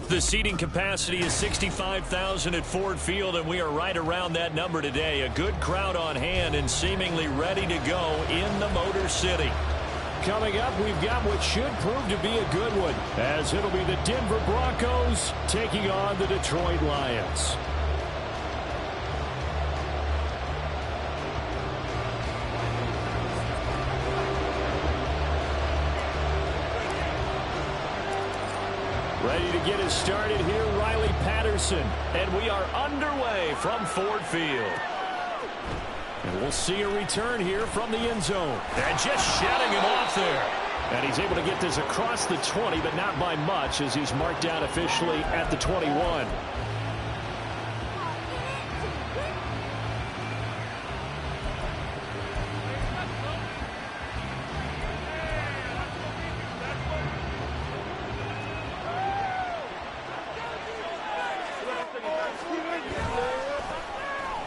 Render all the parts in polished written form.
The seating capacity is 65,000 at Ford Field, and we are right around that number today. A good crowd on hand and seemingly ready to go in the Motor City. Coming up, we've got what should prove to be a good one, as it'll be the Denver Broncos taking on the Detroit Lions. Ready to get us started here, Riley Patterson. And we are underway from Ford Field. And we'll see a return here from the end zone. And just shutting him off there. And he's able to get this across the 20, but not by much, as he's marked down officially at the 21.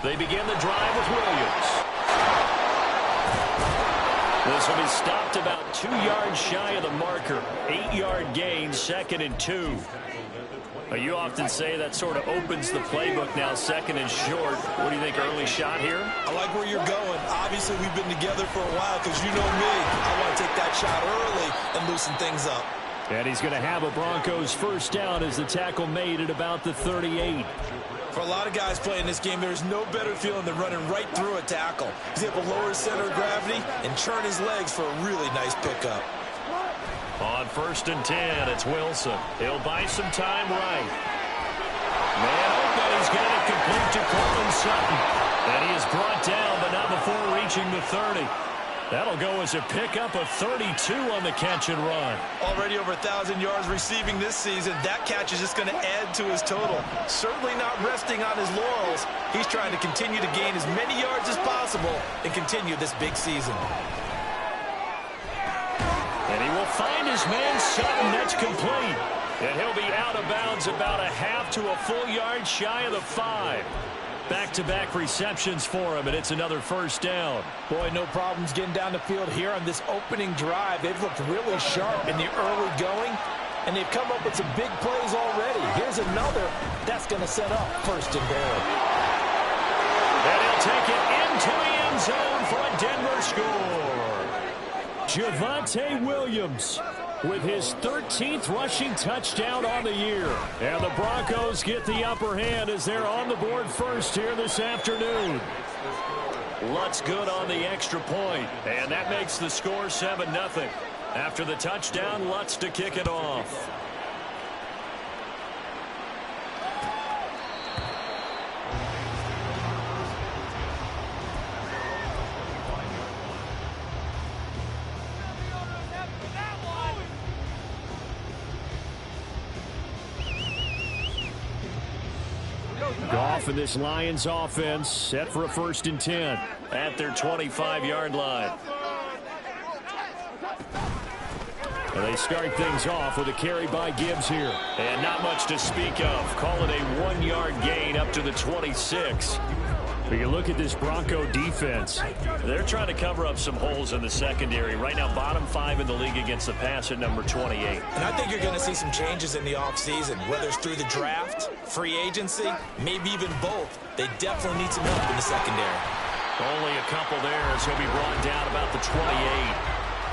They begin the drive with Williams. This will be stopped about 2 yards shy of the marker. 8-yard gain, 2nd and 2. You often say that sort of opens the playbook now, 2nd and short. What do you think, early shot here? I like where you're going. Obviously, we've been together for a while because you know me. I want to take that shot early and loosen things up. And he's going to have a Broncos first down as the tackle made at about the 38. For a lot of guys playing this game, there's no better feeling than running right through a tackle. He's able to lower his center of gravity and turn his legs for a really nice pickup. On 1st and 10, it's Wilson. He'll buy some time right. Man open, he's got it complete to Courtland Sutton. And he is brought down, but not before reaching the 30. That'll go as a pickup of 32 on the catch and run. Already over 1,000 yards receiving this season. That catch is just going to add to his total. Certainly not resting on his laurels. He's trying to continue to gain as many yards as possible and continue this big season. And he will find his man Sutton. That's complete. And he'll be out of bounds about a half to a full yard shy of the 5. Back-to-back receptions for him, and it's another first down. Boy, no problems getting down the field here on this opening drive. They've looked really sharp in the early going, and they've come up with some big plays already. Here's another that's going to set up 1st and goal. And he'll take it into the end zone for a Denver score. Javonte Williams with his 13th rushing touchdown on the year. And the Broncos get the upper hand as they're on the board first here this afternoon. Lutz good on the extra point, and that makes the score 7-0. After the touchdown, Lutz to kick it off. Goff and this Lions offense set for a 1st and 10 at their 25-yard line. And they start things off with a carry by Gibbs here. And not much to speak of. Call it a 1-yard gain up to the 26. But you look at this Bronco defense. They're trying to cover up some holes in the secondary. Right now, bottom 5 in the league against the pass at number 28. And I think you're going to see some changes in the offseason, whether it's through the draft, free agency, maybe even both. They definitely need some help in the secondary. Only a couple there as he'll be brought down about the 28.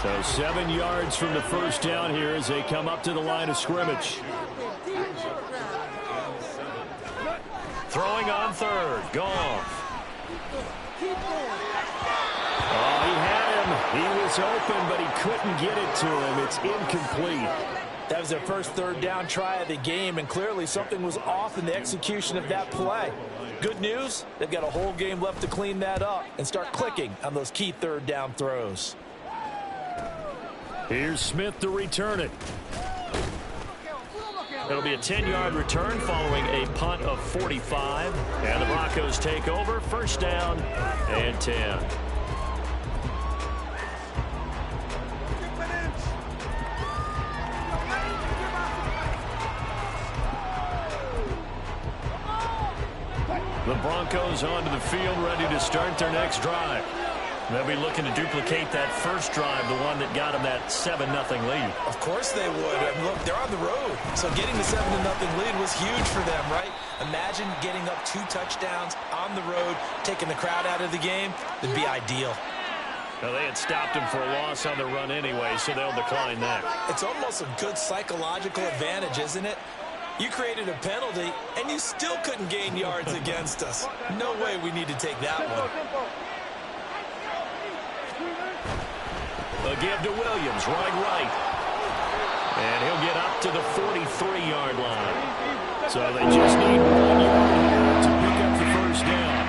So 7 yards from the first down here as they come up to the line of scrimmage. Throwing on 3rd, Goff. Oh, he had him. He was open, but he couldn't get it to him. It's incomplete. That was their first 3rd down try of the game, and clearly something was off in the execution of that play. Good news, they've got a whole game left to clean that up and start clicking on those key 3rd down throws. Here's Smith to return it. It'll be a 10-yard return following a punt of 45. And the Broncos take over. First down and 10. The Broncos onto the field, ready to start their next drive. They'll be looking to duplicate that first drive, the one that got them that 7-0 lead. Of course they would. I mean, look, they're on the road. So getting the 7-0 lead was huge for them, right? Imagine getting up 2 touchdowns on the road, taking the crowd out of the game. That'd be ideal. Now, they had stopped him for a loss on the run anyway, so they'll decline that. It's almost a good psychological advantage, isn't it? You created a penalty, and you still couldn't gain yards against us. No way we need to take that one. A give to Williams, right. And he'll get up to the 43-yard line. So they just need 1 yard here to pick up the first down.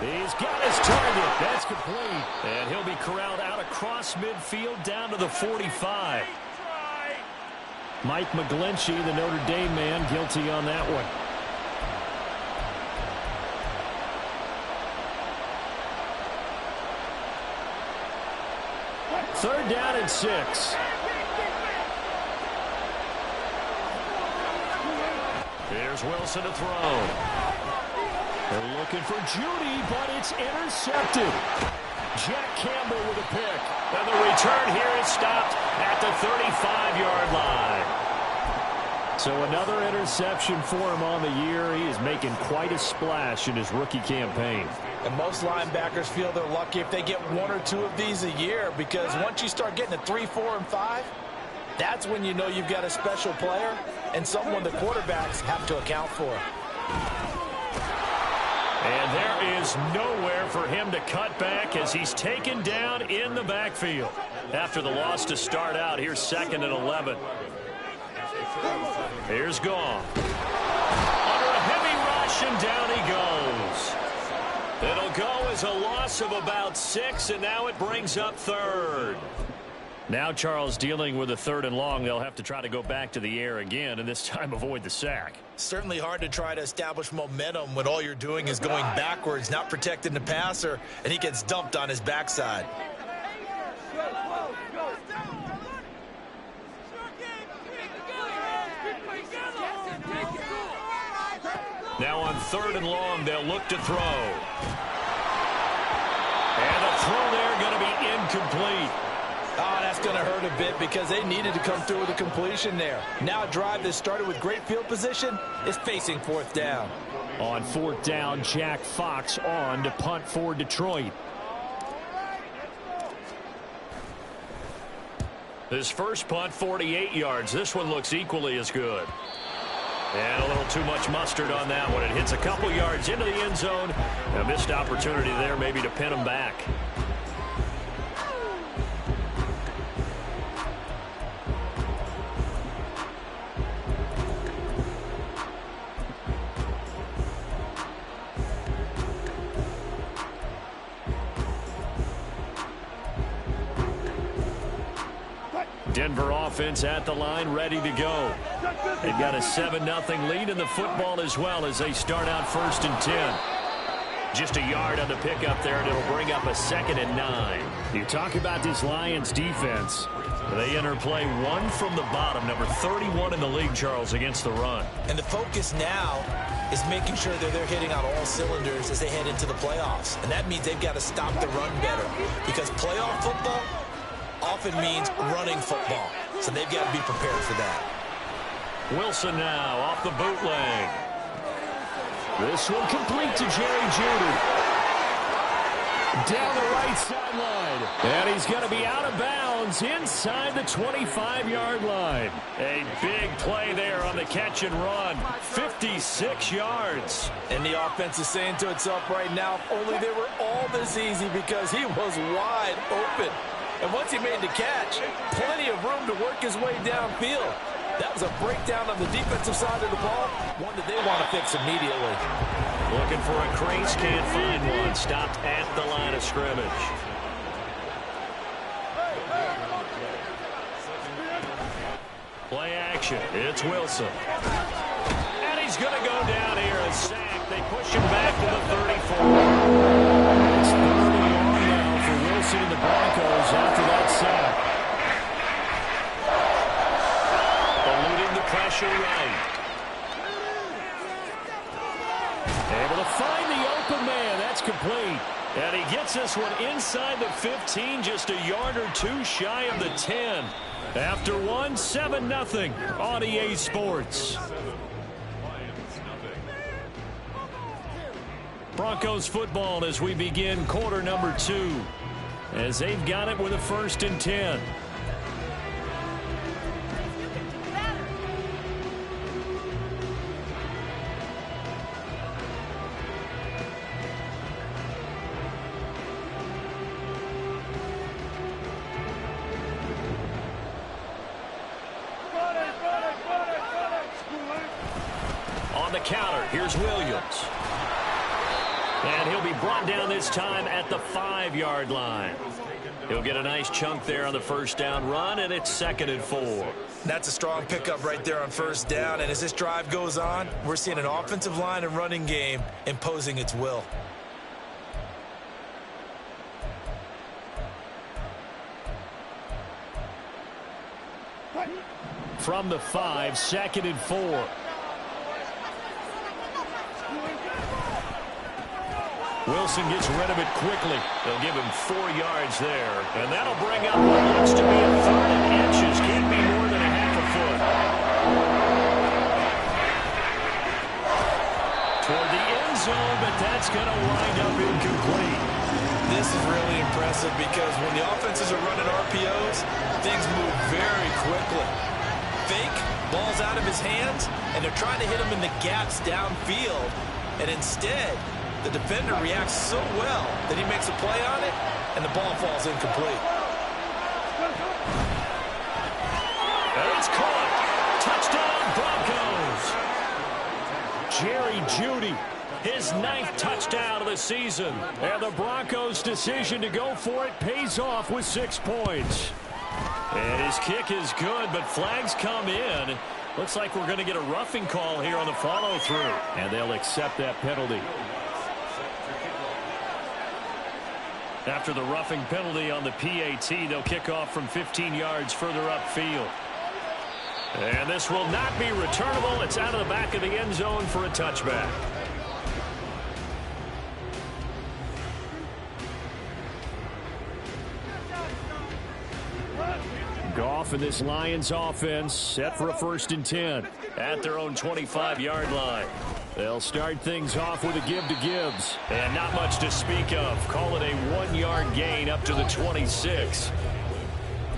He's got his target. That's complete. And he'll be corralled out across midfield down to the 45. Mike McGlinchey, the Notre Dame man, guilty on that one. Third down and 6. Here's Wilson to throw. They're looking for Judy, but it's intercepted. Jack Campbell with a pick. And the return here is stopped at the 35-yard line. So another interception for him on the year. He is making quite a splash in his rookie campaign. And most linebackers feel they're lucky if they get 1 or 2 of these a year, because once you start getting to 3, 4, and 5, that's when you know you've got a special player and someone the quarterbacks have to account for. And there is nowhere for him to cut back as he's taken down in the backfield. After the loss to start out, here's 2nd and 11. Here's Goff. Under a heavy rush, and down he goes. It'll go as a loss of about 6, and now it brings up 3rd. Now Charles dealing with a 3rd and long. They'll have to try to go back to the air again, and this time avoid the sack. Certainly hard to try to establish momentum when all you're doing is going backwards, not protecting the passer, and he gets dumped on his backside. Now on 3rd and long, they'll look to throw. And the throw there going to be incomplete. Oh, that's going to hurt a bit because they needed to come through with a completion there. Now a drive that started with great field position is facing 4th down. On 4th down, Jack Fox on to punt for Detroit. His first punt, 48 yards. This one looks equally as good. And a little too much mustard on that one. It hits a couple yards into the end zone. A missed opportunity there maybe to pin him back. Denver offense at the line, ready to go. They've got a 7-0 lead in the football as well as they start out 1st and 10. Just a yard on the pickup there, and it'll bring up a 2nd and 9. You talk about this Lions defense. They enter play 1 from the bottom, number 31 in the league, Charles, against the run. And the focus now is making sure that they're hitting on all cylinders as they head into the playoffs. And that means they've got to stop the run better, because playoff football often means running football. So they've got to be prepared for that. Wilson now off the bootleg. This one complete to Jerry Jeudy. Down the right sideline. And he's going to be out of bounds inside the 25-yard line. A big play there on the catch and run. 56 yards. And the offense is saying to itself right now, if only they were all this easy, because he was wide open. And once he made the catch, plenty of room to work his way downfield. That was a breakdown on the defensive side of the ball, one that they want to fix immediately. Looking for a crease, can't find one. Stopped at the line of scrimmage. Play action. It's Wilson. And he's going to go down here. A sack. They push him back to the 34. It's 3rd and long now for Wilson and the Broncos after that sack. Eluding the pressure right. Able to find the open man. That's complete. And he gets this one inside the 15, just a yard or two shy of the 10. After one, 7-0 on EA Sports. Broncos football as we begin quarter number 2. As they've got it with a 1st and 10. On the counter, here's Williams. And he'll be brought down this time at the 5-yard line. He'll get a nice chunk there on the 1st down run, and it's 2nd and 4. That's a strong pickup right there on 1st down, and as this drive goes on, we're seeing an offensive line and running game imposing its will. From the 5, 2nd and 4. Wilson gets rid of it quickly. They'll give him 4 yards there. And that'll bring up what looks to be a 3rd and inches. Can't be more than a half a foot. Toward the end zone, but that's going to wind up incomplete. This is really impressive because when the offenses are running RPOs, things move very quickly. Fake, ball's out of his hands, and they're trying to hit him in the gaps downfield. And instead, the defender reacts so well that he makes a play on it, and the ball falls incomplete. And it's caught. Touchdown, Broncos. Jerry Jeudy, his 9th touchdown of the season. And the Broncos' decision to go for it pays off with 6 points. And his kick is good, but flags come in. Looks like we're going to get a roughing call here on the follow-through. And they'll accept that penalty. After the roughing penalty on the PAT, they'll kick off from 15 yards further upfield. And this will not be returnable. It's out of the back of the end zone for a touchback. Goff and this Lions offense set for a 1st and 10 at their own 25-yard line. They'll start things off with a give to Gibbs. And not much to speak of. Call it a 1-yard gain up to the 26.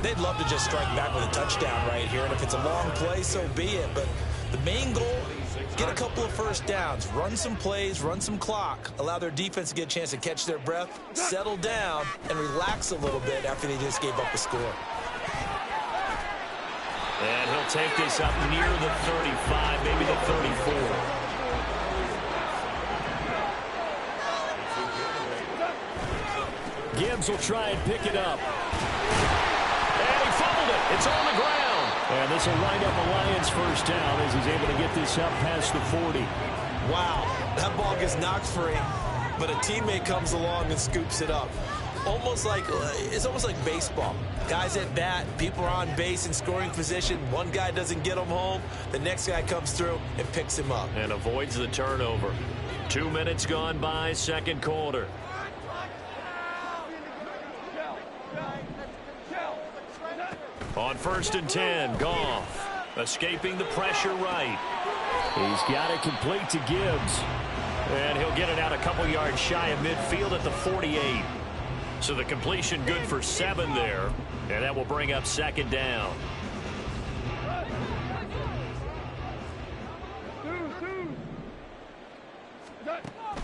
They'd love to just strike back with a touchdown right here, and if it's a long play, so be it. But the main goal, get a couple of 1st downs, run some plays, run some clock, allow their defense to get a chance to catch their breath, settle down, and relax a little bit after they just gave up a score. And he'll take this up near the 35, maybe the 34. Gibbs will try and pick it up. And he fumbled it. It's on the ground. And this will wind up a Lions 1st down as he's able to get this up past the 40. Wow, that ball gets knocked free, but a teammate comes along and scoops it up. It's almost like baseball. Guys at bat, people are on base in scoring position. One guy doesn't get him home. The next guy comes through and picks him up. And avoids the turnover. 2 minutes gone by, 2nd quarter. On 1st and 10, Goff escaping the pressure right. He's got it complete to Gibbs. And he'll get it out a couple yards shy of midfield at the 48. So the completion good for 7 there. And that will bring up 2nd down.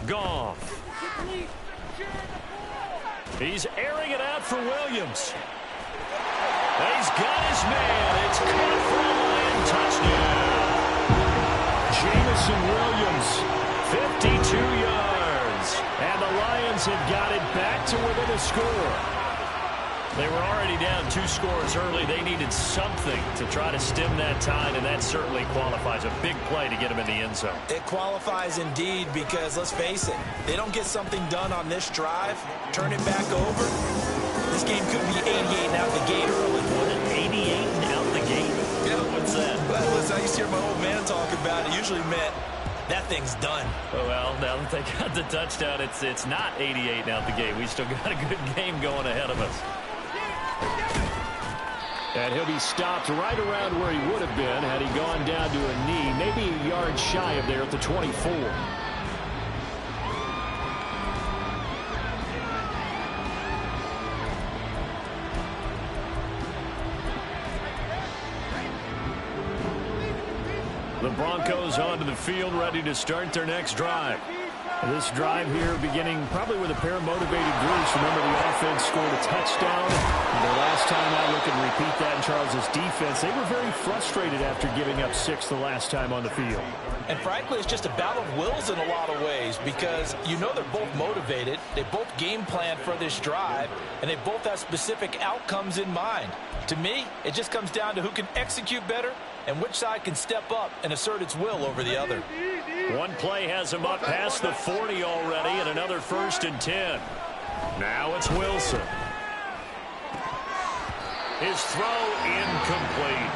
Goff. He's airing it out for Williams. He's got his man. It's caught for a Lion touchdown. Jameson Williams, 52 yards. And the Lions have got it back to within a score. They were already down 2 scores early. They needed something to try to stem that tide, and that certainly qualifies. A big play to get them in the end zone. It qualifies indeed because, let's face it, they don't get something done on this drive, turn it back over, this game could be 88 and out the gate early. What, an 88 and out the gate? Yeah. What's that? Well, listen, I used to hear my old man talk about it. It usually meant that thing's done. Well, now that they got the touchdown, it's not 88 now at the game. We still got a good game going ahead of us. And he'll be stopped right around where he would have been had he gone down to a knee, maybe a yard shy of there at the 24. The Broncos onto the field, ready to start their next drive. This drive here beginning probably with a pair of motivated groups. Remember, the offense scored a touchdown. Their last time out, look and repeat that in Charles' defense. They were very frustrated after giving up 6 the last time on the field. And frankly, it's just a battle of wills in a lot of ways because you know they're both motivated. They both game plan for this drive, and they both have specific outcomes in mind. To me, it just comes down to who can execute better and which side can step up and assert its will over the other. One play has him up past the 40 already, and another 1st and 10. Now it's Wilson. His throw incomplete.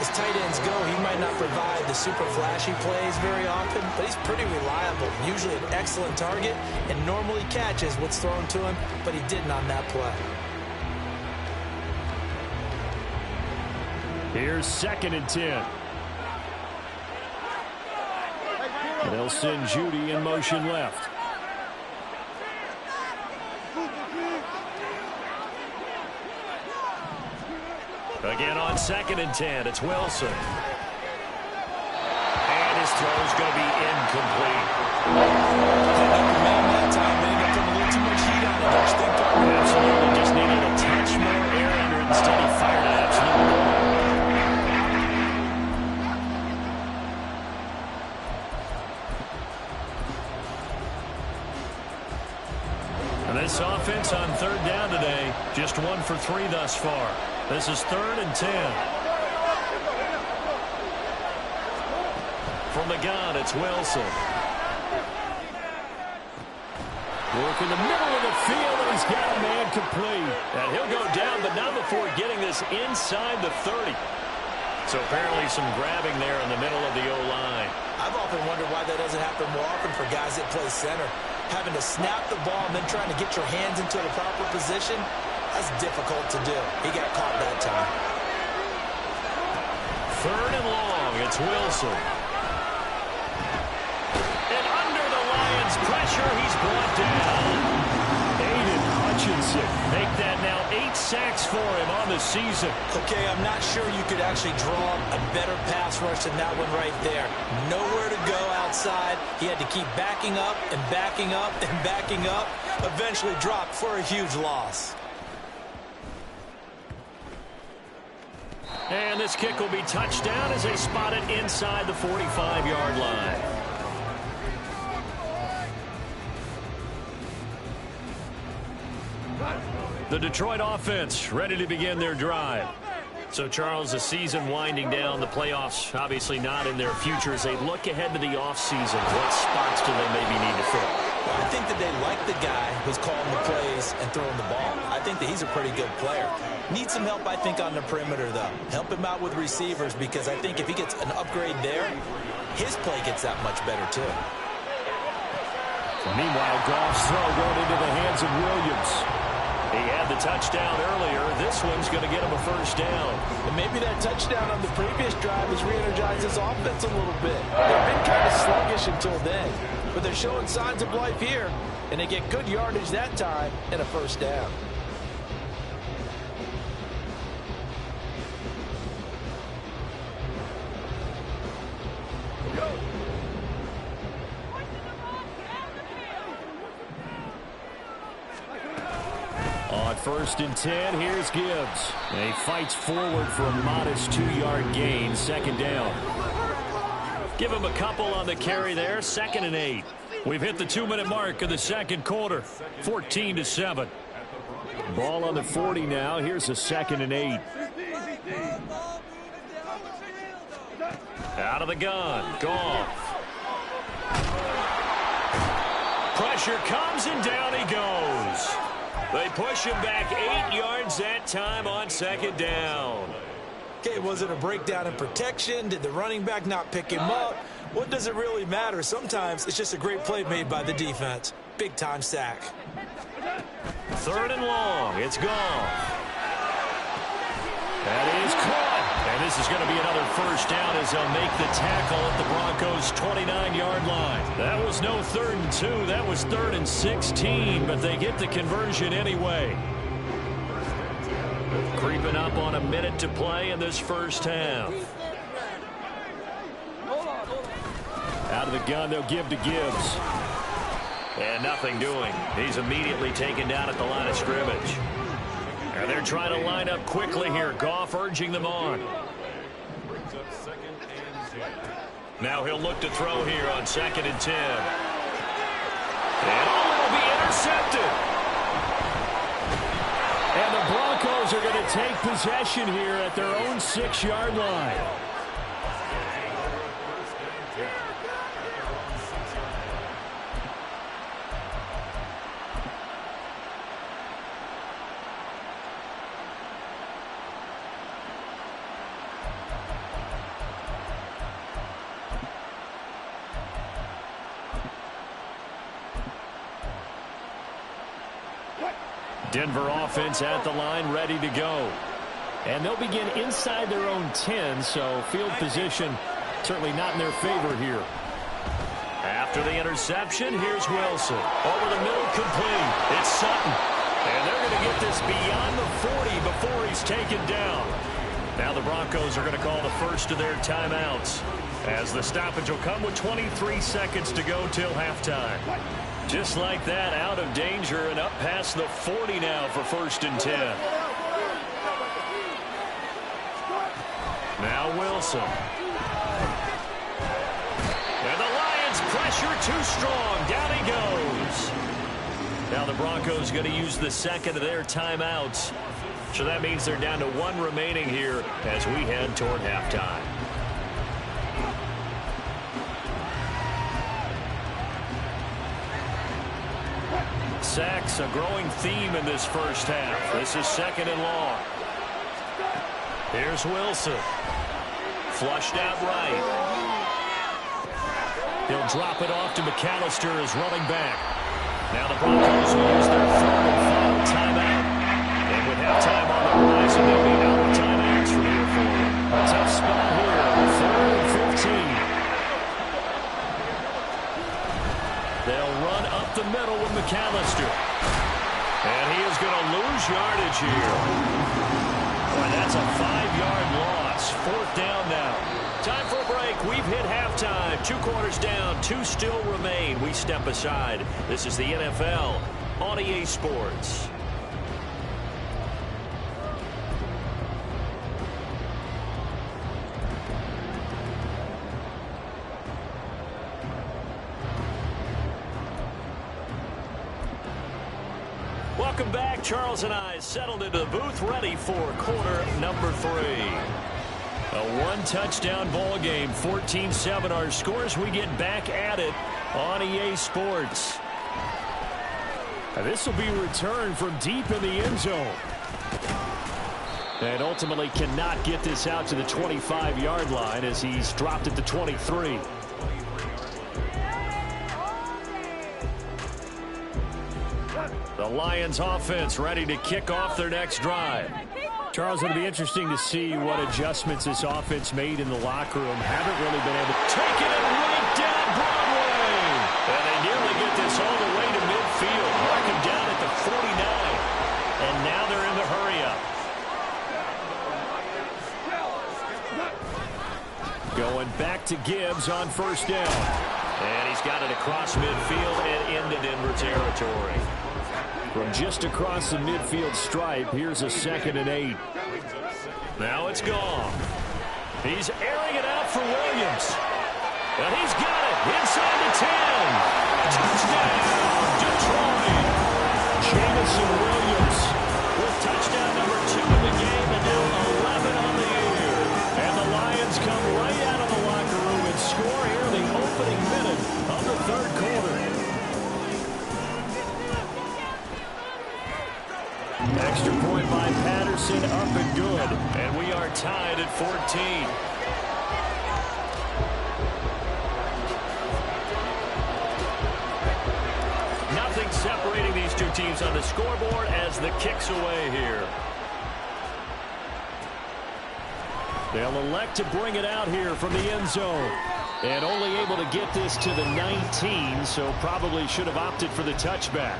As tight ends go, he might not provide the super flashy plays very often, but he's pretty reliable, usually an excellent target, and normally catches what's thrown to him, but he didn't on that play. Here's 2nd and 10. They'll send Judy in motion left. Again on 2nd and 10, it's Wilson. And his throw's going to be incomplete. That time, man, got a little too much heat on it. Absolutely, just needed a touch more air under it. Instead, he fired it absolutely. And this offense on 3rd down today, just 1 for 3 thus far. This is 3rd and 10. From the gun, it's Wilson. Work in the middle of the field, and he's got a man complete. And he'll go down, but not before getting this inside the 30. So apparently some grabbing there in the middle of the O-line. I've often wondered why that doesn't happen more often for guys that play center. Having to snap the ball and then trying to get your hands into the proper position, that's difficult to do. He got caught that time. 3rd and long, it's Wilson. And under the Lions' pressure, he's brought down. Aiden Hutchinson. Make that now 8 sacks for him on the season. Okay, I'm not sure you could actually draw a better pass rush than that one right there. Nowhere to go outside. He had to keep backing up and backing up and backing up. Eventually dropped for a huge loss. And this kick will be touchdown as they spot it inside the 45-yard line. The Detroit offense ready to begin their drive. So, Charles, the season winding down, the playoffs obviously not in their future. As they look ahead to the offseason, what spots do they maybe need to fill? Well, I think that they like the guy who's calling the plays and throwing the ball. I think that he's a pretty good player. Needs some help, I think, on the perimeter, though. Help him out with receivers because I think if he gets an upgrade there, his play gets that much better, too. Meanwhile, Goff's throw going into the hands of Williams. He had the touchdown earlier. This one's going to get him a 1st down. And maybe that touchdown on the previous drive has re-energized his offense a little bit. They've been kind of sluggish until then, but they're showing signs of life here, and they get good yardage that time and a 1st down. On 1st and 10, here's Gibbs. And he fights forward for a modest 2-yard gain, 2nd down. Give him a couple on the carry there, 2nd and 8. We've hit the 2-minute mark of the 2nd quarter, 14-7. Ball on the 40 now. Here's a 2nd and 8. Out of the gun, Goff. Pressure comes and down he goes. They push him back 8 yards that time on 2nd down. Okay, was it a breakdown in protection? Did the running back not pick him up? What does it really matter? Sometimes it's just a great play made by the defense. Big-time sack. 3rd and long. It's gone. That is caught. And this is going to be another first down as they'll make the tackle at the Broncos' 29-yard line. That was no 3rd and 2. That was 3rd and 16, but they get the conversion anyway. Creeping up on a minute to play in this first half. Out of the gun, they'll give to Gibbs. And nothing doing. He's immediately taken down at the line of scrimmage. And they're trying to line up quickly here. Goff urging them on. Now he'll look to throw here on 2nd and 10. And will be intercepted. And the Broncos are going to take possession here at their own 6-yard line. Denver offense at the line, ready to go. And they'll begin inside their own 10, so field position certainly not in their favor here. After the interception, here's Wilson. Over the middle, complete. It's Sutton. And they're going to get this beyond the 40 before he's taken down. Now the Broncos are going to call the first of their timeouts, as the stoppage will come with 23 seconds to go till halftime. Just like that, out of danger and up past the 40 now for 1st and 10. Now Wilson. And the Lions pressure too strong. Down he goes. Now the Broncos going to use the second of their timeouts. So that means they're down to 1 remaining here as we head toward halftime. Sacks, a growing theme in this first half. This is 2nd and long. Here's Wilson. Flushed out right. He'll drop it off to McAllister as running back. Now the Broncos will use their 3rd and final timeout. And with halftime on the horizon, they'll be out of timeouts from here forward. A tough spot here. 3rd and 15. They'll run up the middle with McAllister. And he is going to lose yardage here. Boy, that's a 5-yard loss. 4th down now. Time for a break. We've hit halftime. 2 quarters down. 2 still remain. We step aside. This is the NFL on EA Sports. Welcome back. Charles and I settled into the booth, ready for quarter number 3. A 1-touchdown ball game, 14-7 our scores. We get back at it on EA Sports. Now this will be returned from deep in the end zone. And ultimately cannot get this out to the 25-yard line as he's dropped at the 23. The Lions offense ready to kick off their next drive. Charles, it'll be interesting to see what adjustments this offense made in the locker room. Haven't really been able to take it right down Broadway. And they nearly get this all the way to midfield. Mark him down at the 49. And now they're in the hurry up. Going back to Gibbs on 1st down. And he's got it across midfield and into Denver territory. From just across the midfield stripe, here's a 2nd and 8. Now it's gone. He's airing it out for Williams. And he's got it inside the 10. Touchdown, Detroit. Jameson Williams with touchdown number 2 in the game and now 11 on the year. And the Lions come right out of the locker room and score here in the opening minute of the 3rd quarter. Extra point by Patterson, up and good. And we are tied at 14. these two teams on the scoreboard as the kick's away here. They'll elect to bring it out here from the end zone. And only able to get this to the 19, so probably should have opted for the touchback.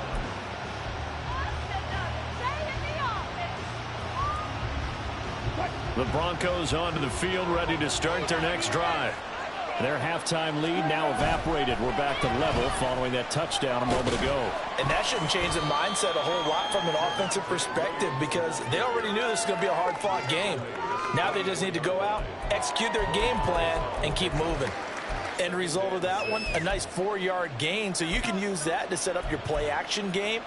The Broncos onto the field, ready to start their next drive. Their halftime lead now evaporated. We're back to level following that touchdown a moment ago. And that shouldn't change the mindset a whole lot from an offensive perspective because they already knew this was going to be a hard-fought game. Now they just need to go out, execute their game plan, and keep moving. End result of that one, a nice 4-yard gain, so you can use that to set up your play-action game,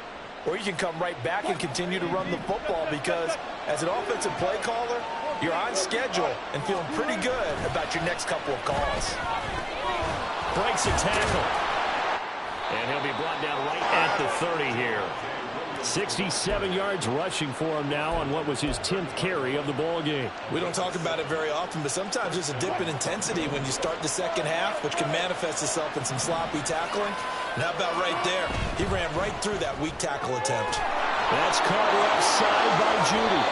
or you can come right back and continue to run the football because as an offensive play caller, you're on schedule and feeling pretty good about your next couple of calls. Breaks a tackle. And he'll be brought down right at the 30 here. 67 yards rushing for him now on what was his 10th carry of the ball game. We don't talk about it very often, but sometimes there's a dip in intensity when you start the second half, which can manifest itself in some sloppy tackling. And how about right there? He ran right through that weak tackle attempt. That's caught offside by Judy.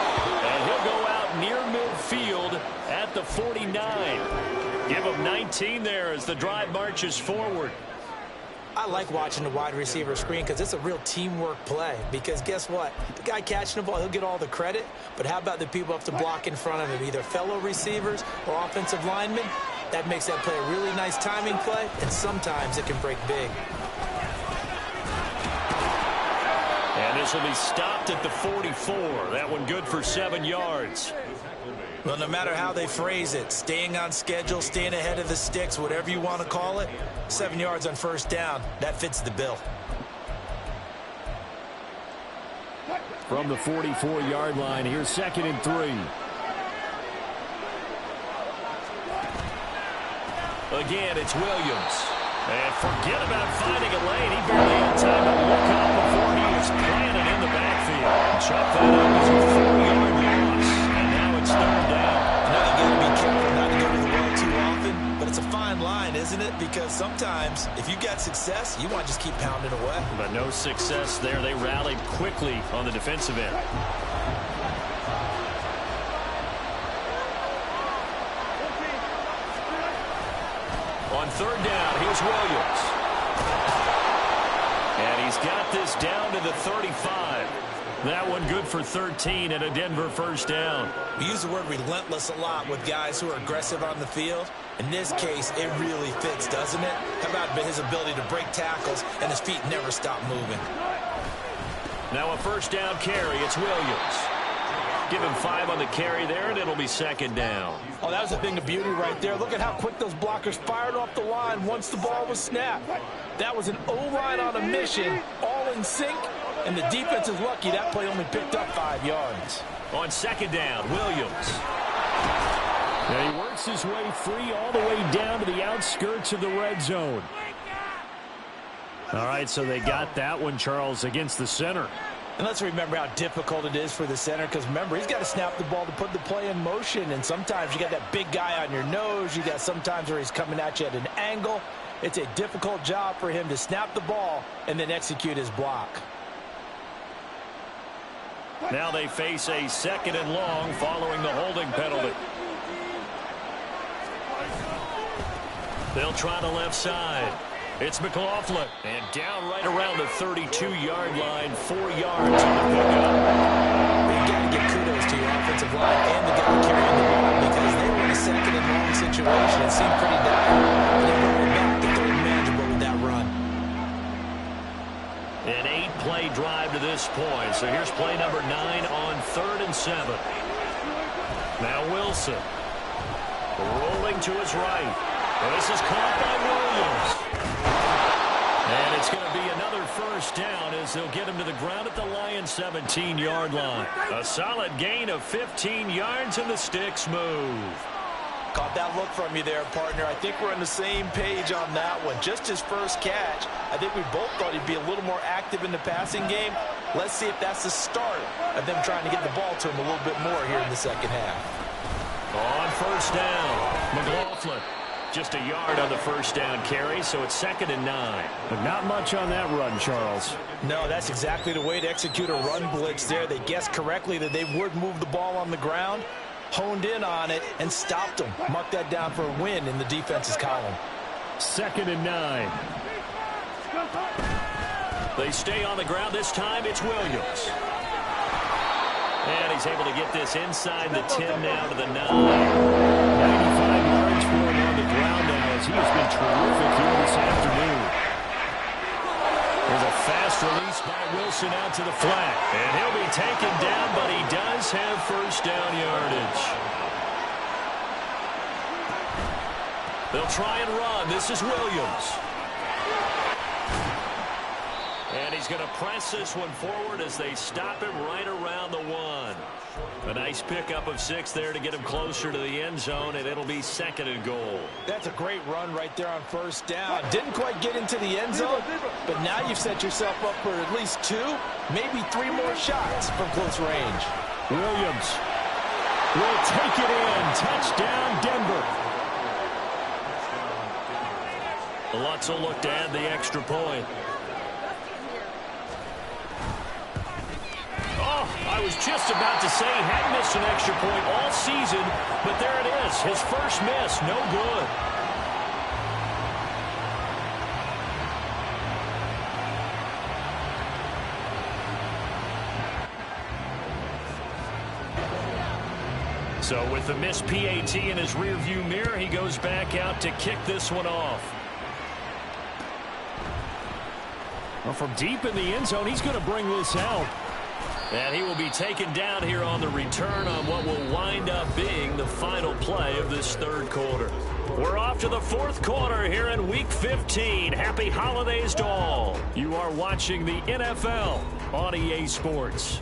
And he'll go out near midfield at the 49. Give him 19 there as the drive marches forward. I like watching the wide receiver screen because it's a real teamwork play. Because guess what? The guy catching the ball, he'll get all the credit. But how about the people up to block in front of him, either fellow receivers or offensive linemen? That makes that play a really nice timing play, and sometimes it can break big. And this will be stopped at the 44. That one good for 7 yards. Well, no matter how they phrase it, staying on schedule, staying ahead of the sticks, whatever you want to call it, 7 yards on first down, that fits the bill. From the 44-yard line, here's 2nd and 3. Again, it's Williams. And forget about finding a lane. He barely had time to look up before he was planted in the backfield. Chop that up as a 4-yard loss. And now it's 3rd down. I know you got to be careful not to go to the well too often, but it's a fine line, isn't it? Because sometimes, if you got success, you want to just keep pounding away. But no success there. They rallied quickly on the defensive end. On 3rd down, here's Williams. And he's got this down to the 35. That one good for 13 and a Denver first down. We use the word relentless a lot with guys who are aggressive on the field. In this case, it really fits, doesn't it? How about his ability to break tackles and his feet never stop moving? Now a first down carry. It's Williams. Give him 5 on the carry there, and it'll be 2nd down. Oh, that was a thing of beauty right there. Look at how quick those blockers fired off the line once the ball was snapped. That was an O-line on a mission, all in sync, and the defense is lucky that play only picked up 5 yards. On 2nd down, Williams. Now he works his way free all the way down to the outskirts of the red zone. All right, so they got that one, Charles, against the center. And let's remember how difficult it is for the center because, remember, he's got to snap the ball to put the play in motion. And sometimes you got that big guy on your nose. You got sometimes where he's coming at you at an angle. It's a difficult job for him to snap the ball and then execute his block. Now they face a 2nd and long following the holding penalty. They'll try the left side. It's McLaughlin. And down right around the 32-yard line, 4 yards on the pickup. You got to give kudos to your offensive line and the guy carrying the ball because they were in a 2nd and long situation. It seemed pretty dire. And they brought it back to 3rd and manageable with that run. An 8-play drive to this point. So here's play number 9 on 3rd and 7. Now Wilson. Rolling to his right. This is caught by Williams. And it's going to be another first down as they'll get him to the ground at the Lions' 17-yard line. A solid gain of 15 yards and the sticks move. Caught that look from you there, partner. I think we're on the same page on that one. Just his first catch. I think we both thought he'd be a little more active in the passing game. Let's see if that's the start of them trying to get the ball to him a little bit more here in the second half. On first down, McLaughlin. Just a yard on the first down carry, so it's 2nd and 9. But not much on that run, Charles. No, that's exactly the way to execute a run blitz there. They guessed correctly that they would move the ball on the ground, honed in on it, and stopped them. Mark that down for a win in the defense's column. 2nd and 9. They stay on the ground. This time it's Williams. And he's able to get this inside the 10 now to the 9. 95 yards for him on the ground now as he has been terrific here this afternoon. There's a fast release by Wilson out to the flat. And he'll be taken down, but he does have first down yardage. They'll try and run. This is Williams. And he's going to press this one forward as they stop him right around the 1. A nice pickup of 6 there to get him closer to the end zone, and it'll be 2nd and goal. That's a great run right there on first down. Didn't quite get into the end zone, but now you've set yourself up for at least 2, maybe 3 more shots from close range. Williams will take it in. Touchdown, Denver. Lutz will look to add the extra point. I was just about to say he hadn't missed an extra point all season, but there it is. His first miss, no good. So with the missed PAT in his rearview mirror, he goes back out to kick this one off. Well, from deep in the end zone, he's going to bring this out. And he will be taken down here on the return on what will wind up being the final play of this 3rd quarter. We're off to the 4th quarter here in Week 15. Happy holidays to all. You are watching the NFL on EA Sports.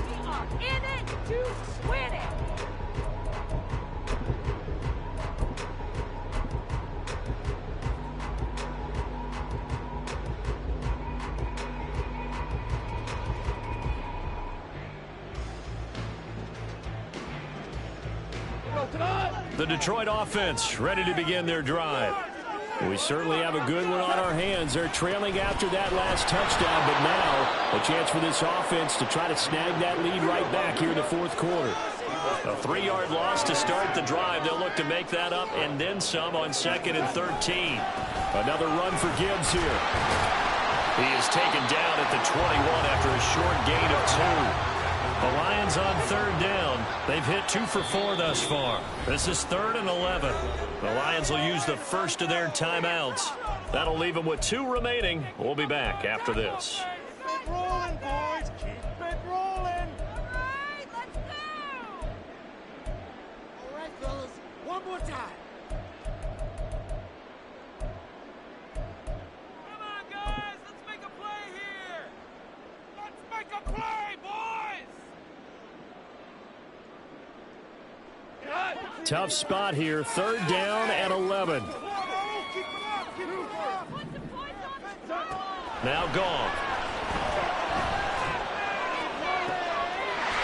We are in it to win it. The Detroit offense ready to begin their drive. We certainly have a good one on our hands. They're trailing after that last touchdown, but now a chance for this offense to try to snag that lead right back here in the 4th quarter. A 3-yard loss to start the drive. They'll look to make that up and then some on 2nd and 13. Another run for Gibbs here. He is taken down at the 21 after a short gain of 2. The Lions on 3rd down. They've hit 2 for 4 thus far. This is 3rd and 11. The Lions will use the first of their timeouts. That'll leave them with 2 remaining. We'll be back after this. Keep it rolling, boys. Keep it rolling. All right, let's go. All right, fellas. One more time. Come on, guys. Let's make a play here. Let's make a play, boys. Tough spot here. 3rd down and 11. Now Goff.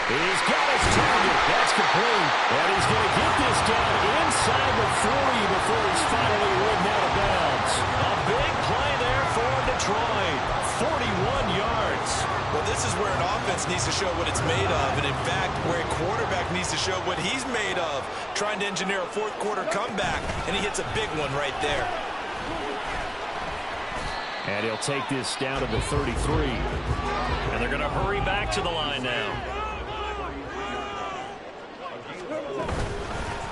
He's got his target. That's complete. And he's going to get this down inside the 40 before he's finally ridden out of bounds. A big play there for Detroit. 41 yards. Well, this is where an offense needs to show what it's made of, and in fact, where a quarterback needs to show what he's made of, trying to engineer a 4th quarter comeback, and he hits a big one right there. And he'll take this down to the 33. And they're going to hurry back to the line now.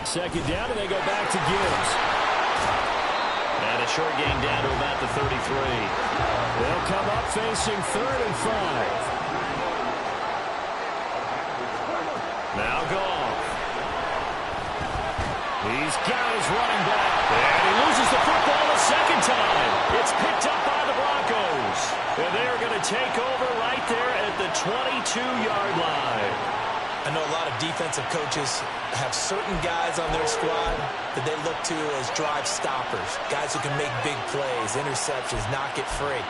2nd down, and they go back to Gibbs. And a short gain down to about the 33. They'll come up facing 3rd and 5. Now Goff. He's got his running back. And he loses the football a 2nd time. It's picked up by the Broncos. And they're going to take over right there at the 22-yard line. I know a lot of defensive coaches have certain guys on their squad that they look to as drive stoppers, guys who can make big plays, interceptions, knock it free.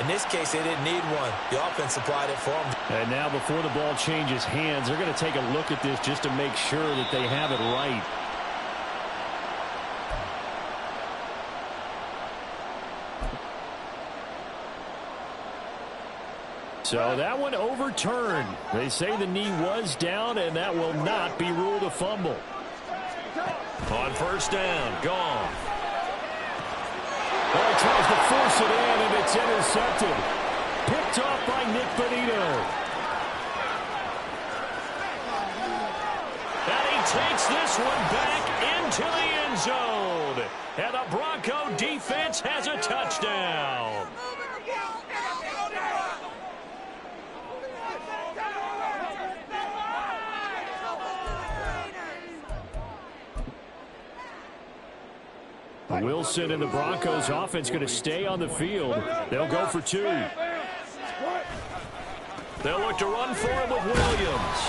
In this case, they didn't need one. The offense supplied it for them. And now before the ball changes hands, they're going to take a look at this just to make sure that they have it right. So that one overturned. They say the knee was down, and that will not be ruled a fumble. On first down, Goff. Well, he tries to force it in, and it's intercepted. Picked off by Nick Bonito. And he takes this one back into the end zone. And the Bronco defense has a touchdown. Wilson and the Broncos offense going to stay on the field. They'll go for 2. They'll look to run for him with Williams.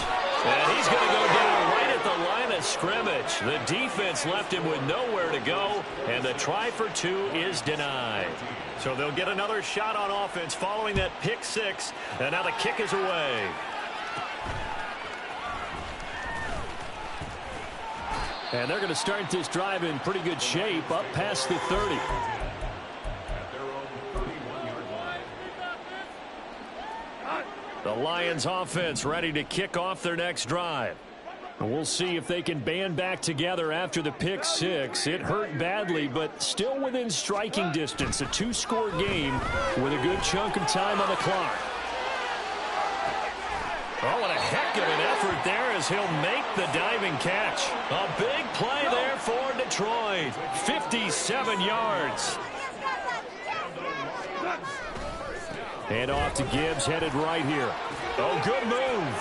And he's going to go down right at the line of scrimmage. The defense left him with nowhere to go, and the try for 2 is denied. So they'll get another shot on offense following that pick 6, and now the kick is away. And they're going to start this drive in pretty good shape, up past the 30. The Lions offense ready to kick off their next drive. And we'll see if they can band back together after the pick 6. It hurt badly, but still within striking distance. A 2-score game with a good chunk of time on the clock. Oh, what a heck of an effort there as he'll make the diving catch. A big play there for Detroit. 57 yards. And off to Gibbs, headed right here. Oh, good move.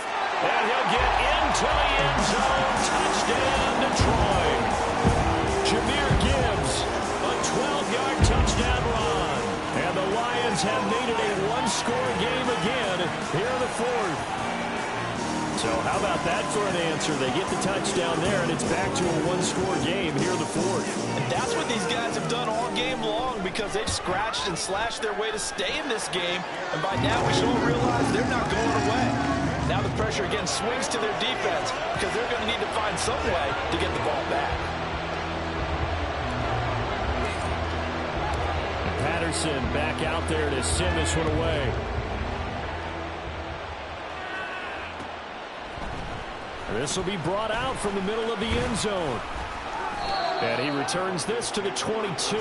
And he'll get into the end zone. Touchdown, Detroit. Jahmyr Gibbs, A 12-yard touchdown run. and the Lions have made it a 1-score game again here in the 4th. So how about that for an answer? They get the touchdown there, and it's back to a 1-score game here in the 4th. And that's what these guys have done all game long, because they've scratched and slashed their way to stay in this game. And by now we should all realize they're not going away. Now the pressure again swings to their defense, because they're going to need to find some way to get the ball back. Patterson back out there to send this one away. This will be brought out from the middle of the end zone. And he returns this to the 22.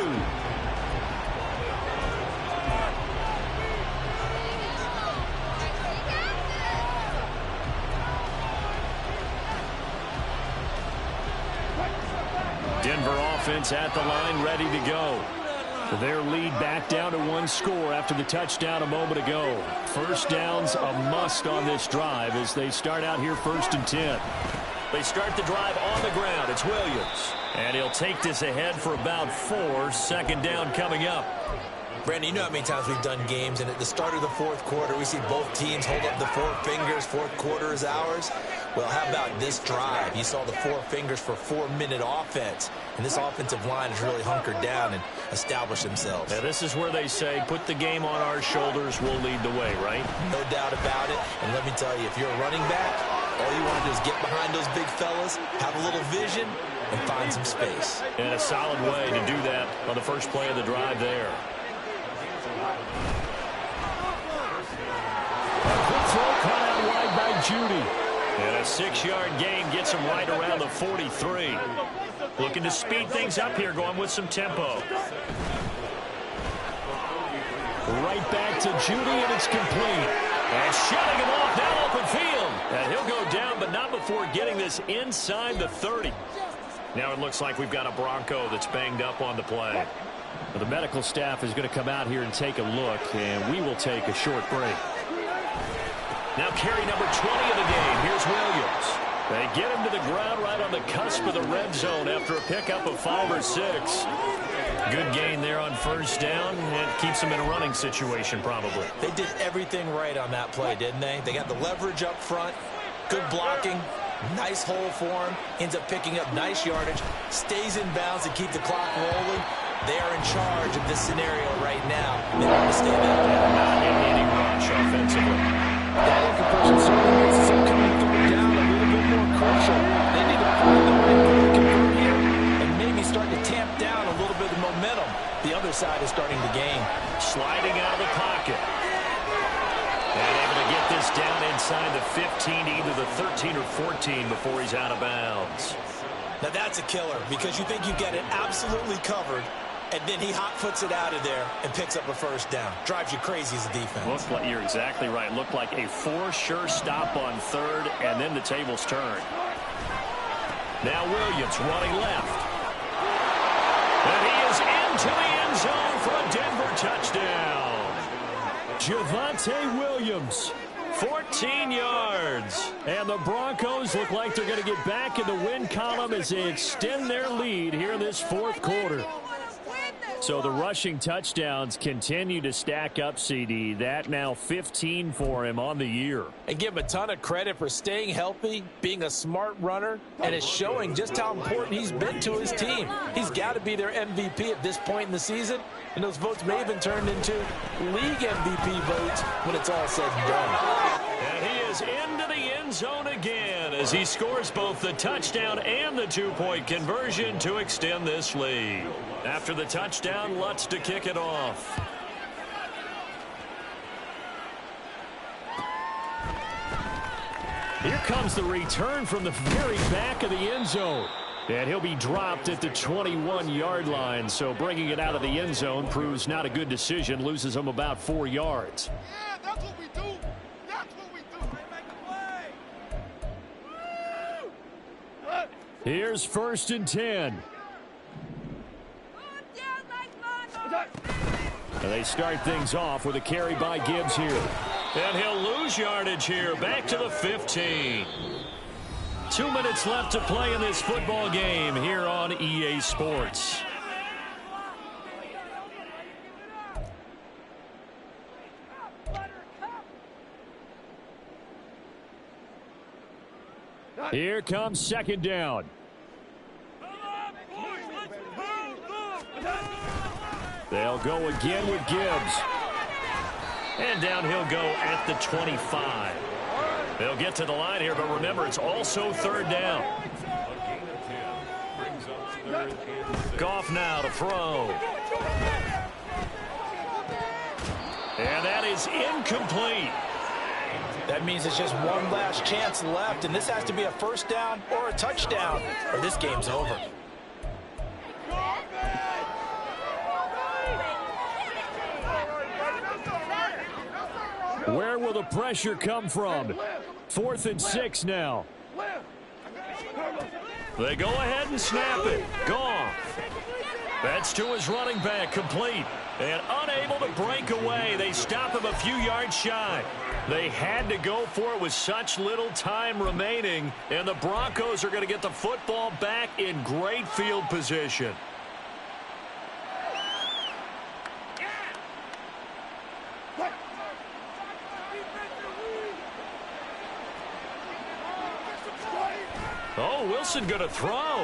Denver offense at the line, ready to go. Their lead back down to 1 score after the touchdown a moment ago. First down's a must on this drive as they start out here 1st and 10. They start the drive on the ground. It's Williams. And he'll take this ahead for about 4. 2nd down coming up. Brandon, you know how many times we've done games, and at the start of the 4th quarter, we see both teams hold up the 4 fingers. 4th quarter is ours. Well, how about this drive? You saw the 4 fingers for 4-minute offense, and this offensive line has really hunkered down and established themselves. Now, this is where they say, put the game on our shoulders, we'll lead the way, right? No doubt about it. And let me tell you, if you're a running back, all you want to do is get behind those big fellas, have a little vision, and find some space. And a solid way to do that on the first play of the drive there. A quick throw caught out wide by Judy. And a 6-yard gain gets him right around the 43. Looking to speed things up here, going with some tempo. Right back to Judy, and it's complete. And shutting him off down open field. And he'll go down, but not before getting this inside the 30. Now it looks like we've got a Bronco that's banged up on the play. The medical staff is going to come out here and take a look, and we will take a short break. Now carry number 20 of the game. Here's Williams. They get him to the ground right on the cusp of the red zone after a pickup of 5 or 6. Good gain there on first down. It keeps them in a running situation probably. They did everything right on that play, didn't they? They got the leverage up front, good blocking, nice hole for him, ends up picking up nice yardage, stays in bounds to keep the clock rolling. They are in charge of this scenario right now. They want to stay that way. Not in any rush offensively. That incomplete certainly makes this upcoming 3rd down a little bit more crucial. They need to find the right way to convert here and maybe start to tamp down a little bit of momentum. The other side is starting to gain. Sliding out of the pocket. And able to get this down inside the 15, either the 13 or 14 before he's out of bounds. Now that's a killer because you think you get it absolutely covered, and then he hot-foots it out of there and picks up a first down. Drives you crazy as a defense. Looks like you're exactly right. Looked like a for-sure stop on third, and then the tables turned. Now Williams running left. And he is into the end zone for a Denver touchdown. Javonte Williams, 14 yards. And the Broncos look like they're going to get back in the win column as they extend their lead here in this fourth quarter. So the rushing touchdowns continue to stack up, CD. That now 15 for him on the year. And give him a ton of credit for staying healthy, being a smart runner, and it's showing just how important he's been to his team. He's got to be their MVP at this point in the season, and those votes may have been turned into league MVP votes when it's all said and done. And he is into the end zone again as he scores both the touchdown and the two-point conversion to extend this lead. After the touchdown, Lutz to kick it off. Here comes the return from the very back of the end zone. And he'll be dropped at the 21-yard line, so bringing it out of the end zone proves not a good decision, loses him about 4 yards. Yeah, that's what we do. That's what we do. They make a play. Here's 1st and 10. And they start things off with a carry by Gibbs here. And he'll lose yardage here, back to the 15. 2 minutes left to play in this football game here on EA Sports. Here comes 2nd down. They'll go again with Gibbs. And down he'll go at the 25. They'll get to the line here, but remember, it's also 3rd down. Goff now to throw. And that is incomplete. That means it's just one last chance left, and this has to be a first down or a touchdown, or this game's over. Where will the pressure come from? 4th and 6 now. They go ahead and snap it. Goff. That's to his running back, complete. And unable to break away. They stop him a few yards shy. They had to go for it with such little time remaining. And the Broncos are going to get the football back in great field position. Oh, Wilson going to throw.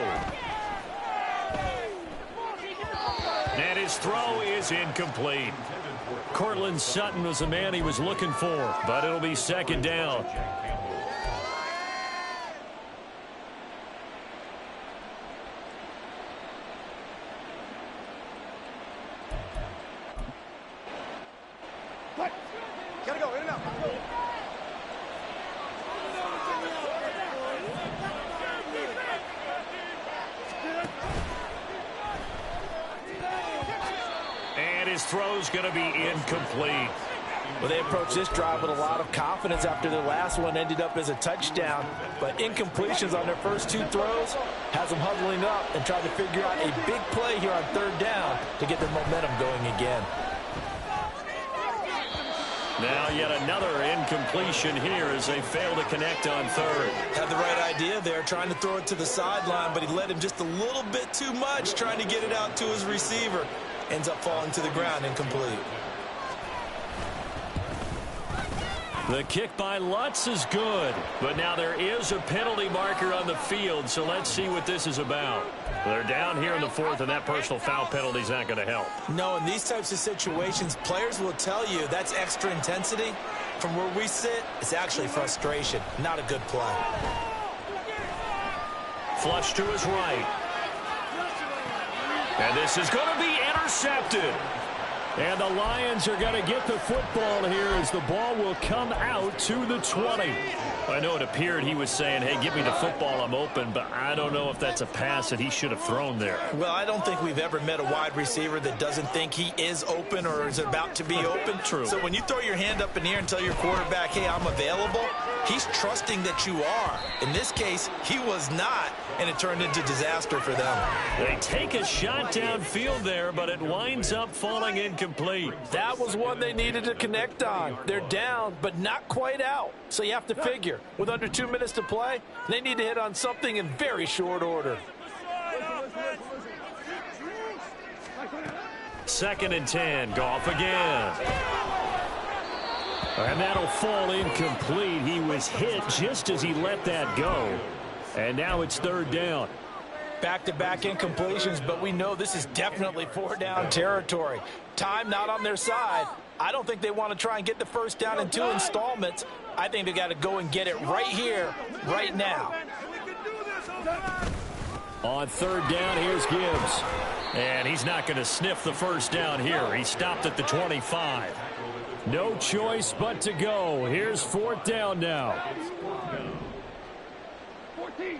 And his throw is incomplete. Cortland Sutton was the man he was looking for, but it'll be 2nd down. Gotta go, in and out. And his throw's going to be incomplete. Well, they approached this drive with a lot of confidence after their last one ended up as a touchdown. But incompletions on their first 2 throws has them huddling up and trying to figure out a big play here on 3rd down to get their momentum going again. Now yet another incompletion here as they fail to connect on 3rd. Had the right idea there, trying to throw it to the sideline, but he led him just a little bit too much, trying to get it out to his receiver. Ends up falling to the ground, incomplete. The kick by Lutz is good, but now there is a penalty marker on the field, so let's see what this is about. They're down here in the 4th, and that personal foul penalty is not going to help. No, in these types of situations, players will tell you that's extra intensity. From where we sit, it's actually frustration, not a good play. Flush to his right. And this is going to be intercepted. And the Lions are going to get the football here as the ball will come out to the 20. I know it appeared he was saying, hey, give me the football, I'm open, but I don't know if that's a pass that he should have thrown there. Well, I don't think we've ever met a wide receiver that doesn't think he is open or is about to be open. True. So when you throw your hand up in the air and tell your quarterback, hey, I'm available, he's trusting that you are. In this case, he was not, and it turned into disaster for them. They take a shot downfield there, but it winds up falling incomplete. That was one they needed to connect on. They're down, but not quite out. So you have to figure, with under 2 minutes to play, they need to hit on something in very short order. 2nd and 10, Goff again. And that'll fall incomplete. He was hit just as he let that go. And now it's 3rd down. Back-to-back incompletions, but we know this is definitely 4-down territory. Time not on their side. I don't think they want to try and get the first down in 2 installments. I think they got to go and get it right here, right now. On 3rd down, here's Gibbs. And he's not going to sniff the first down here. He stopped at the 25. No choice but to go. Here's 4th down now. 14.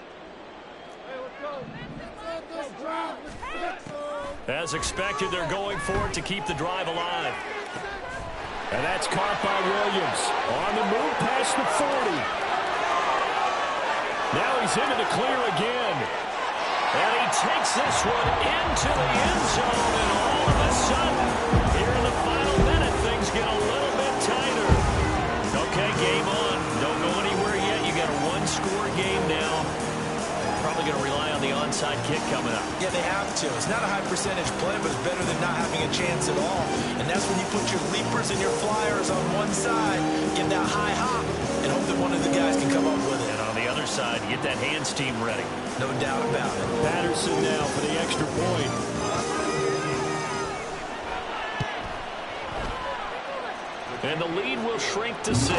As expected, they're going for it to keep the drive alive. And that's caught by Williams. On the move past the 40. Now he's into the clear again. And he takes this one into the end zone. And all of a sudden, here in the final minute, things get a little bit tighter. Okay, game on. Don't go anywhere yet. You got a one-score game now. Probably going to rely on the onside kick coming up. Yeah, they have to. It's not a high percentage play, but it's better than not having a chance at all. And that's when you put your leapers and your flyers on one side, give that high hop, and hope that one of the guys can come up with it. And on the other side, get that hands team ready. No doubt about it. Patterson now for the extra point. And the lead will shrink to 6.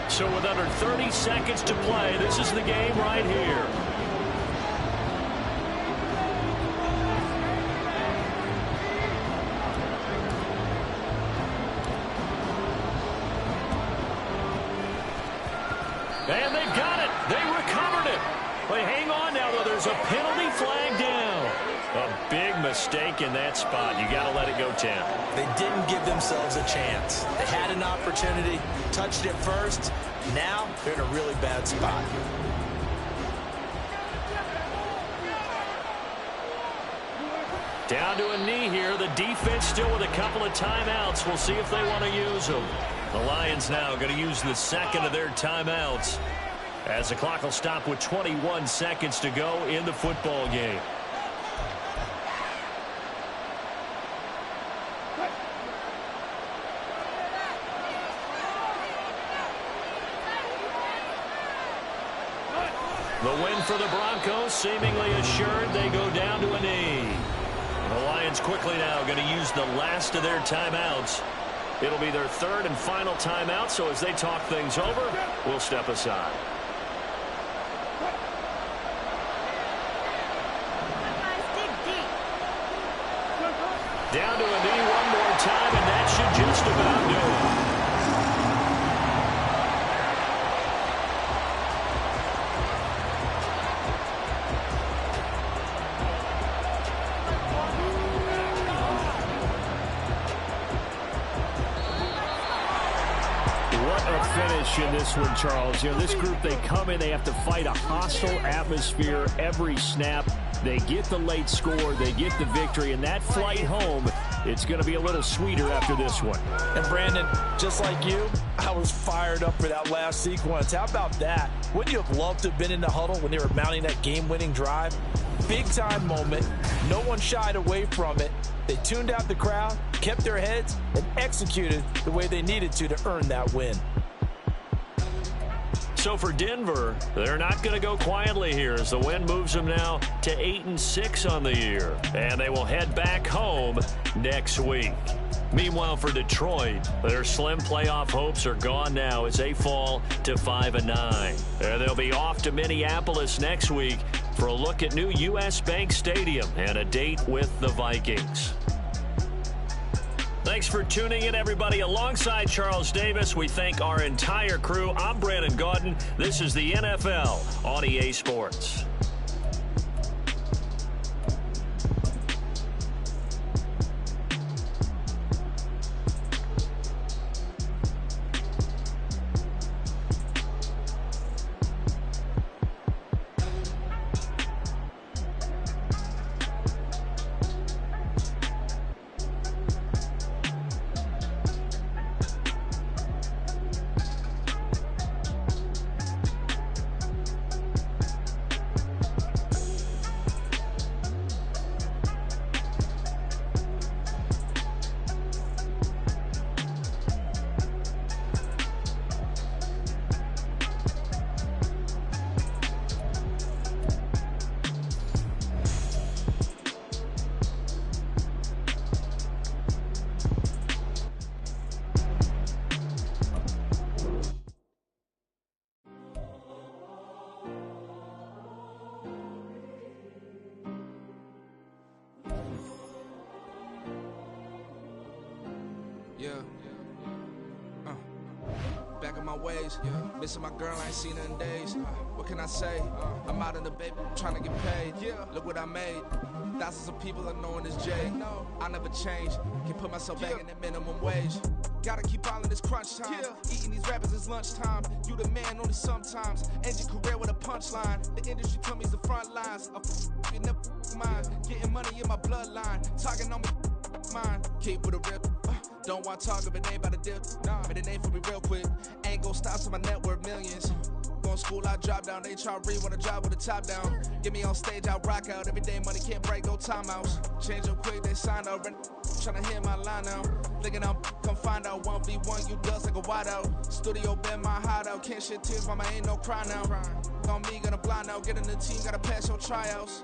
So with under 30 seconds to play, this is the game right here. And they've got it. They recovered it. But hang on now, though. There's a penalty flag down. A big mistake in that spot. You got to let it go, Tim. They didn't give themselves a chance. They had an opportunity, touched it first. Now they're in a really bad spot. Down to a knee here. The defense still with a couple of timeouts. We'll see if they want to use them. The Lions now going to use the second of their timeouts as the clock will stop with 21 seconds to go in the football game. The win for the Broncos seemingly assured. They go down to a knee. The Lions quickly now going to use the last of their timeouts. It'll be their third and final timeout, so as they talk things over, we'll step aside. Down to a knee one more time, and that should just about do it. In this one, Charles. You know, this group, they come in, they have to fight a hostile atmosphere every snap. They get the late score, they get the victory, and that flight home, it's going to be a little sweeter after this one. And Brandon, just like you, I was fired up for that last sequence. How about that? Wouldn't you have loved to have been in the huddle when they were mounting that game-winning drive? Big-time moment. No one shied away from it. They tuned out the crowd, kept their heads, and executed the way they needed to earn that win. So for Denver, they're not going to go quietly here as the win moves them now to 8-6 on the year. And they will head back home next week. Meanwhile, for Detroit, their slim playoff hopes are gone now as they fall to 5-9. And they'll be off to Minneapolis next week for a look at new U.S. Bank Stadium and a date with the Vikings. Thanks for tuning in, everybody. Alongside Charles Davis, we thank our entire crew. I'm Brandon Gaudin. This is the NFL on EA Sports. Back in my ways, missing my girl, I ain't seen her in days. What can I say? I'm out in the baby, trying to get paid. Look what I made. Thousands of people are knowing this Jay. I never change. Can put myself back in the minimum wage. Gotta keep all in this crunch time. Eating these rappers is lunchtime. You the man only sometimes. End your career with a punchline. The industry told me the front lines. You never mind. Getting money in my bloodline. Talking on me, mine. Keep with a rip. Don't want to talk if it ain't about a dip. Made a name for me real quick. Ain't gon' stop till my net worth millions. Going school, I drop down. They try to read when I drive with the top down. Get me on stage, I rock out. Every day money can't break, no timeouts. Change up quick, they signed up. Tryna hear my line now. Thinking I'm come find out 1v1, you dust like a wideout. Studio been my hideout. Can't shed tears, mama ain't no cry now. On me, gonna blind out. Get in the team, gotta pass your tryouts.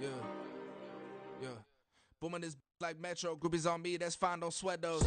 Yeah. Booming this like Metro. Groupies on me, that's fine, don't sweat those.